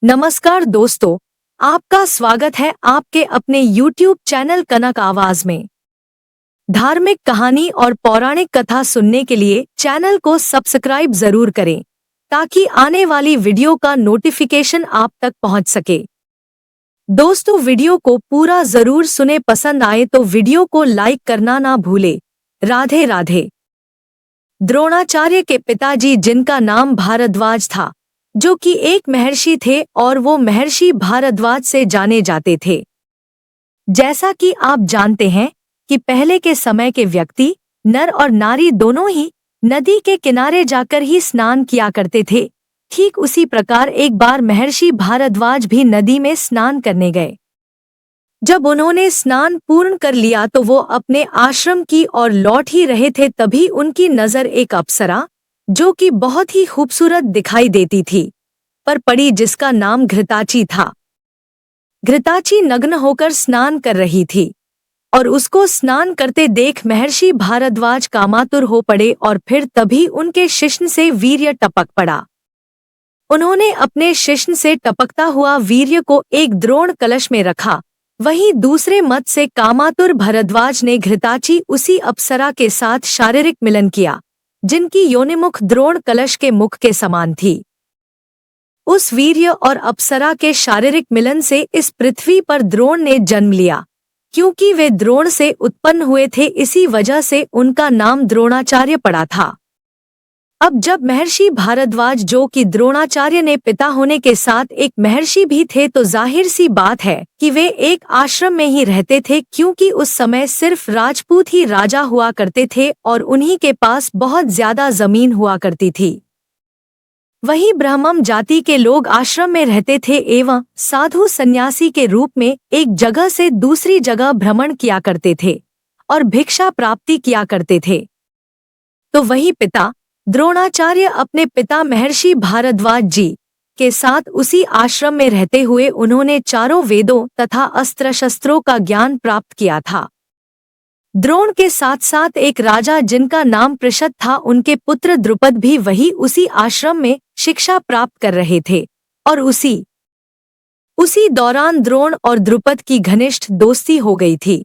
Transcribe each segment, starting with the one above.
नमस्कार दोस्तों, आपका स्वागत है आपके अपने YouTube चैनल कनक आवाज में। धार्मिक कहानी और पौराणिक कथा सुनने के लिए चैनल को सब्सक्राइब जरूर करें ताकि आने वाली वीडियो का नोटिफिकेशन आप तक पहुंच सके। दोस्तों, वीडियो को पूरा जरूर सुने, पसंद आए तो वीडियो को लाइक करना ना भूले। राधे राधे। द्रोणाचार्य के पिताजी, जिनका नाम भारद्वाज था, जो कि एक महर्षि थे और वो महर्षि भारद्वाज से जाने जाते थे। जैसा कि आप जानते हैं कि पहले के समय के व्यक्ति, नर और नारी दोनों ही नदी के किनारे जाकर ही स्नान किया करते थे। ठीक उसी प्रकार एक बार महर्षि भारद्वाज भी नदी में स्नान करने गए। जब उन्होंने स्नान पूर्ण कर लिया तो वो अपने आश्रम की ओर लौट ही रहे थे, तभी उनकी नजर एक अप्सरा, जो कि बहुत ही खूबसूरत दिखाई देती थी, पर पड़ी, जिसका नाम घृताची था। घृताची नग्न होकर स्नान कर रही थी और उसको स्नान करते देख महर्षि भारद्वाज कामातुर हो पड़े और फिर तभी उनके शिश्न से वीर्य टपक पड़ा। उन्होंने अपने शिश्न से टपकता हुआ वीर्य को एक द्रोण कलश में रखा। वहीं दूसरे मत से कामातुर भरद्वाज ने घृताची उसी अप्सरा के साथ शारीरिक मिलन किया, जिनकी योनिमुख द्रोण कलश के मुख के समान थी। उस वीर्य और अप्सरा के शारीरिक मिलन से इस पृथ्वी पर द्रोण ने जन्म लिया। क्योंकि वे द्रोण से उत्पन्न हुए थे, इसी वजह से उनका नाम द्रोणाचार्य पड़ा था। अब जब महर्षि भारद्वाज, जो कि द्रोणाचार्य ने पिता होने के साथ एक महर्षि भी थे, तो जाहिर सी बात है कि वे एक आश्रम में ही रहते थे, क्योंकि उस समय सिर्फ राजपूत ही राजा हुआ करते थे और उन्हीं के पास बहुत ज्यादा जमीन हुआ करती थी। वहीं ब्राह्मण जाति के लोग आश्रम में रहते थे एवं साधु सन्यासी के रूप में एक जगह से दूसरी जगह भ्रमण किया करते थे और भिक्षा प्राप्ति किया करते थे। तो वही पिता द्रोणाचार्य अपने पिता महर्षि भारद्वाज जी के साथ उसी आश्रम में रहते हुए उन्होंने चारों वेदों तथा अस्त्र शस्त्रों का ज्ञान प्राप्त किया था। द्रोण के साथ साथ एक राजा, जिनका नाम पृषद था, उनके पुत्र द्रुपद भी वही उसी आश्रम में शिक्षा प्राप्त कर रहे थे और उसी दौरान द्रोण और द्रुपद की घनिष्ठ दोस्ती हो गई थी।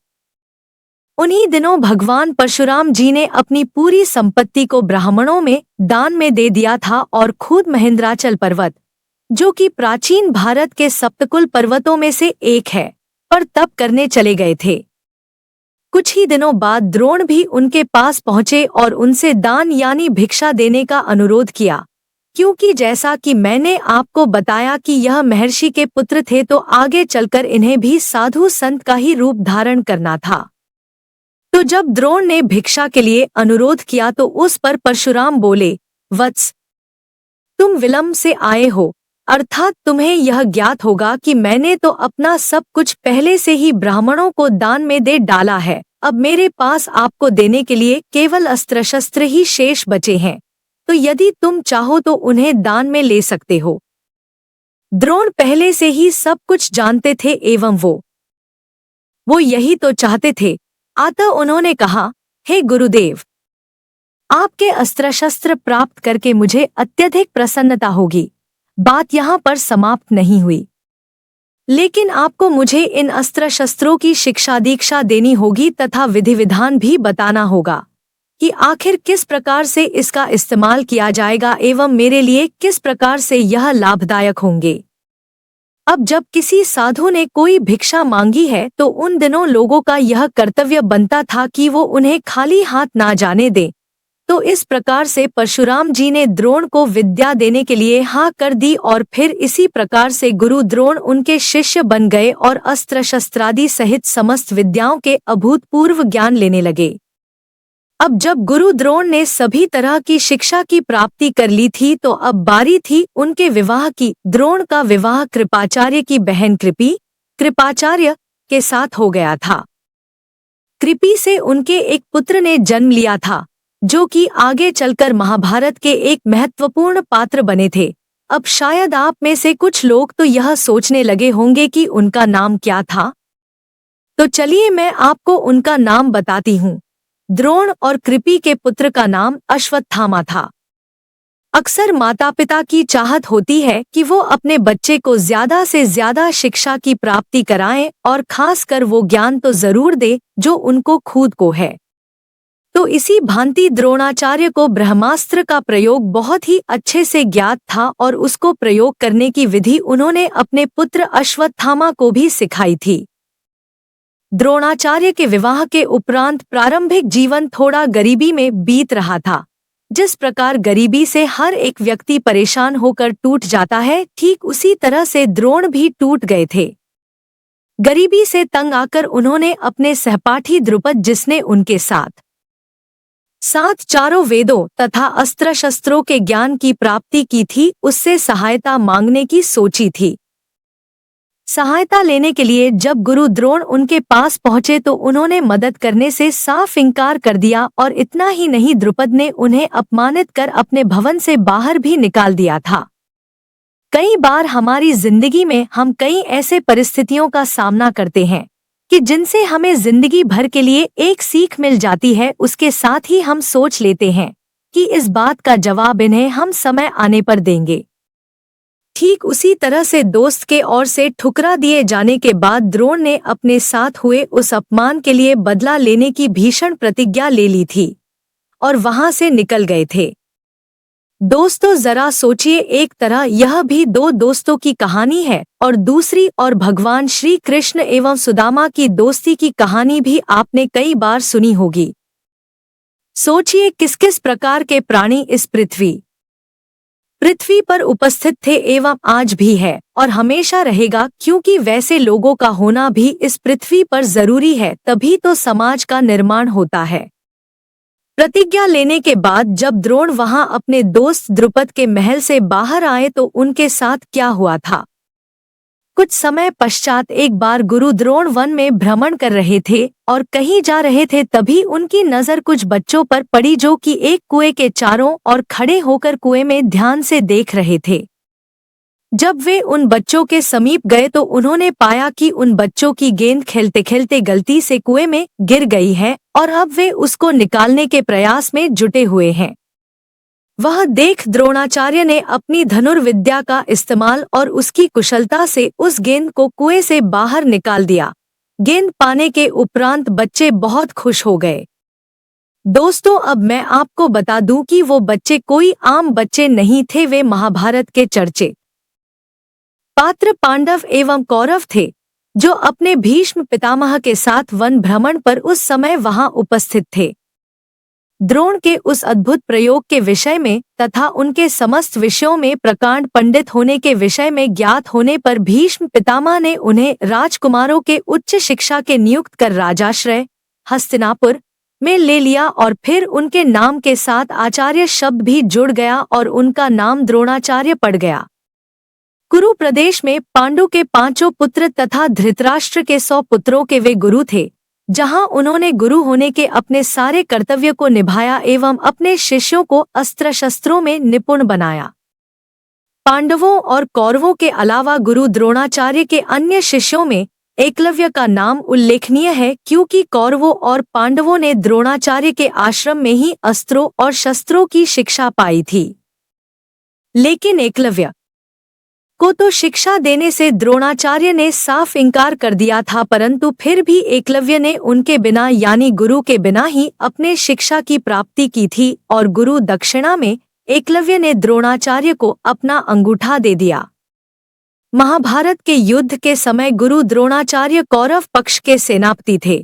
उन्हीं दिनों भगवान परशुराम जी ने अपनी पूरी संपत्ति को ब्राह्मणों में दान में दे दिया था और खुद महेंद्राचल पर्वत, जो कि प्राचीन भारत के सप्तकुल पर्वतों में से एक है, पर तप करने चले गए थे। कुछ ही दिनों बाद द्रोण भी उनके पास पहुंचे और उनसे दान यानी भिक्षा देने का अनुरोध किया, क्योंकि जैसा कि मैंने आपको बताया कि यह महर्षि के पुत्र थे, तो आगे चलकर इन्हें भी साधु संत का ही रूप धारण करना था। तो जब द्रोण ने भिक्षा के लिए अनुरोध किया तो उस पर परशुराम बोले, वत्स, तुम विलंब से आए हो, अर्थात तुम्हें यह ज्ञात होगा कि मैंने तो अपना सब कुछ पहले से ही ब्राह्मणों को दान में दे डाला है। अब मेरे पास आपको देने के लिए केवल अस्त्र शस्त्र ही शेष बचे हैं, तो यदि तुम चाहो तो उन्हें दान में ले सकते हो। द्रोण पहले से ही सब कुछ जानते थे एवं वो यही तो चाहते थे। अतः उन्होंने कहा, हे गुरुदेव, आपके अस्त्र शस्त्र प्राप्त करके मुझे अत्यधिक प्रसन्नता होगी। बात यहाँ पर समाप्त नहीं हुई, लेकिन आपको मुझे इन अस्त्र शस्त्रों की शिक्षा दीक्षा देनी होगी तथा विधि विधान भी बताना होगा कि आखिर किस प्रकार से इसका इस्तेमाल किया जाएगा एवं मेरे लिए किस प्रकार से यह लाभदायक होंगे। अब जब किसी साधु ने कोई भिक्षा मांगी है तो उन दिनों लोगों का यह कर्तव्य बनता था कि वो उन्हें खाली हाथ ना जाने दे। तो इस प्रकार से परशुराम जी ने द्रोण को विद्या देने के लिए हाँ कर दी और फिर इसी प्रकार से गुरु द्रोण उनके शिष्य बन गए और अस्त्र शस्त्रादि सहित समस्त विद्याओं के अभूतपूर्व ज्ञान लेने लगे। अब जब गुरु द्रोण ने सभी तरह की शिक्षा की प्राप्ति कर ली थी तो अब बारी थी उनके विवाह की। द्रोण का विवाह कृपाचार्य की बहन कृपाचार्य के साथ हो गया था। कृपि से उनके एक पुत्र ने जन्म लिया था, जो कि आगे चलकर महाभारत के एक महत्वपूर्ण पात्र बने थे। अब शायद आप में से कुछ लोग तो यह सोचने लगे होंगे कि उनका नाम क्या था, तो चलिए मैं आपको उनका नाम बताती हूँ। द्रोण और कृपि के पुत्र का नाम अश्वत्थामा था। अक्सर माता पिता की चाहत होती है कि वो अपने बच्चे को ज्यादा से ज्यादा शिक्षा की प्राप्ति कराएं और खासकर वो ज्ञान तो जरूर दे जो उनको खुद को है। तो इसी भांति द्रोणाचार्य को ब्रह्मास्त्र का प्रयोग बहुत ही अच्छे से ज्ञात था और उसको प्रयोग करने की विधि उन्होंने अपने पुत्र अश्वत्थामा को भी सिखाई थी। द्रोणाचार्य के विवाह के उपरांत प्रारंभिक जीवन थोड़ा गरीबी में बीत रहा था। जिस प्रकार गरीबी से हर एक व्यक्ति परेशान होकर टूट जाता है, ठीक उसी तरह से द्रोण भी टूट गए थे। गरीबी से तंग आकर उन्होंने अपने सहपाठी द्रुपद, जिसने उनके साथ चारों वेदों तथा अस्त्र शस्त्रों के ज्ञान की प्राप्ति की थी, उससे सहायता मांगने की सोची थी। सहायता लेने के लिए जब गुरु द्रोण उनके पास पहुंचे तो उन्होंने मदद करने से साफ इनकार कर दिया और इतना ही नहीं, द्रुपद ने उन्हें अपमानित कर अपने भवन से बाहर भी निकाल दिया था। कई बार हमारी जिंदगी में हम कई ऐसे परिस्थितियों का सामना करते हैं कि जिनसे हमें जिंदगी भर के लिए एक सीख मिल जाती है। उसके साथ ही हम सोच लेते हैं कि इस बात का जवाब इन्हें हम समय आने पर देंगे। ठीक उसी तरह से दोस्त के ओर से ठुकरा दिए जाने के बाद द्रोण ने अपने साथ हुए उस अपमान के लिए बदला लेने की भीषण प्रतिज्ञा ले ली थी और वहां से निकल गए थे। दोस्तों, जरा सोचिए, एक तरह यह भी दो दोस्तों की कहानी है और दूसरी और भगवान श्री कृष्ण एवं सुदामा की दोस्ती की कहानी भी आपने कई बार सुनी होगी। सोचिए किस किस प्रकार के प्राणी इस पृथ्वी पर उपस्थित थे एवं आज भी है और हमेशा रहेगा, क्योंकि वैसे लोगों का होना भी इस पृथ्वी पर जरूरी है, तभी तो समाज का निर्माण होता है। प्रतिज्ञा लेने के बाद जब द्रोण वहां अपने दोस्त द्रुपद के महल से बाहर आए तो उनके साथ क्या हुआ था। कुछ समय पश्चात एक बार गुरु द्रोण वन में भ्रमण कर रहे थे और कहीं जा रहे थे, तभी उनकी नजर कुछ बच्चों पर पड़ी जो कि एक कुएं के चारों ओर खड़े होकर कुएं में ध्यान से देख रहे थे। जब वे उन बच्चों के समीप गए तो उन्होंने पाया कि उन बच्चों की गेंद खेलते खेलते गलती से कुएं में गिर गई है और अब वे उसको निकालने के प्रयास में जुटे हुए हैं। वह देख द्रोणाचार्य ने अपनी धनुर्विद्या का इस्तेमाल और उसकी कुशलता से उस गेंद को कुएं से बाहर निकाल दिया। गेंद पाने के उपरांत बच्चे बहुत खुश हो गए। दोस्तों, अब मैं आपको बता दूं कि वो बच्चे कोई आम बच्चे नहीं थे, वे महाभारत के चर्चित पात्र पांडव एवं कौरव थे, जो अपने भीष्म पितामह के साथ वन भ्रमण पर उस समय वहां उपस्थित थे। द्रोण के उस अद्भुत प्रयोग के विषय में तथा उनके समस्त विषयों में प्रकांड पंडित होने के विषय में ज्ञात होने पर भीष्म पितामह ने उन्हें राजकुमारों के उच्च शिक्षा के नियुक्त कर राजाश्रय हस्तिनापुर में ले लिया और फिर उनके नाम के साथ आचार्य शब्द भी जुड़ गया और उनका नाम द्रोणाचार्य पड़ गया। कुरु प्रदेश में पांडु के 5 पुत्र तथा धृतराष्ट्र के 100 पुत्रों के वे गुरु थे, जहां उन्होंने गुरु होने के अपने सारे कर्तव्य को निभाया एवं अपने शिष्यों को अस्त्र शस्त्रों में निपुण बनाया। पांडवों और कौरवों के अलावा गुरु द्रोणाचार्य के अन्य शिष्यों में एकलव्य का नाम उल्लेखनीय है, क्योंकि कौरवों और पांडवों ने द्रोणाचार्य के आश्रम में ही अस्त्रों और शस्त्रों की शिक्षा पाई थी। लेकिन एकलव्य को तो शिक्षा देने से द्रोणाचार्य ने साफ इनकार कर दिया था, परंतु फिर भी एकलव्य ने उनके बिना यानी गुरु के बिना ही अपने शिक्षा की प्राप्ति की थी और गुरु दक्षिणा में एकलव्य ने द्रोणाचार्य को अपना अंगूठा दे दिया। महाभारत के युद्ध के समय गुरु द्रोणाचार्य कौरव पक्ष के सेनापति थे।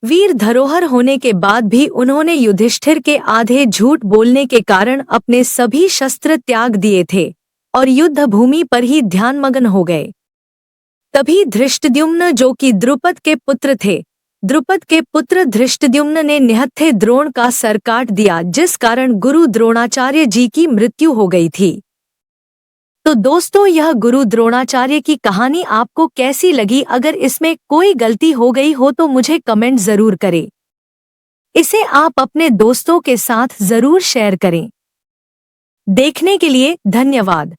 वीर धरोहर होने के बाद भी उन्होंने युधिष्ठिर के आधे झूठ बोलने के कारण अपने सभी शस्त्र त्याग दिए थे और युद्ध भूमि पर ही ध्यानमग्न हो गए। तभी धृष्टद्युम्न, जो कि द्रुपद के पुत्र थे, द्रुपद के पुत्र धृष्टद्युम्न ने निहत्थे द्रोण का सर काट दिया, जिस कारण गुरु द्रोणाचार्य जी की मृत्यु हो गई थी। तो दोस्तों, यह गुरु द्रोणाचार्य की कहानी आपको कैसी लगी? अगर इसमें कोई गलती हो गई हो तो मुझे कमेंट जरूर करें। इसे आप अपने दोस्तों के साथ जरूर शेयर करें। देखने के लिए धन्यवाद।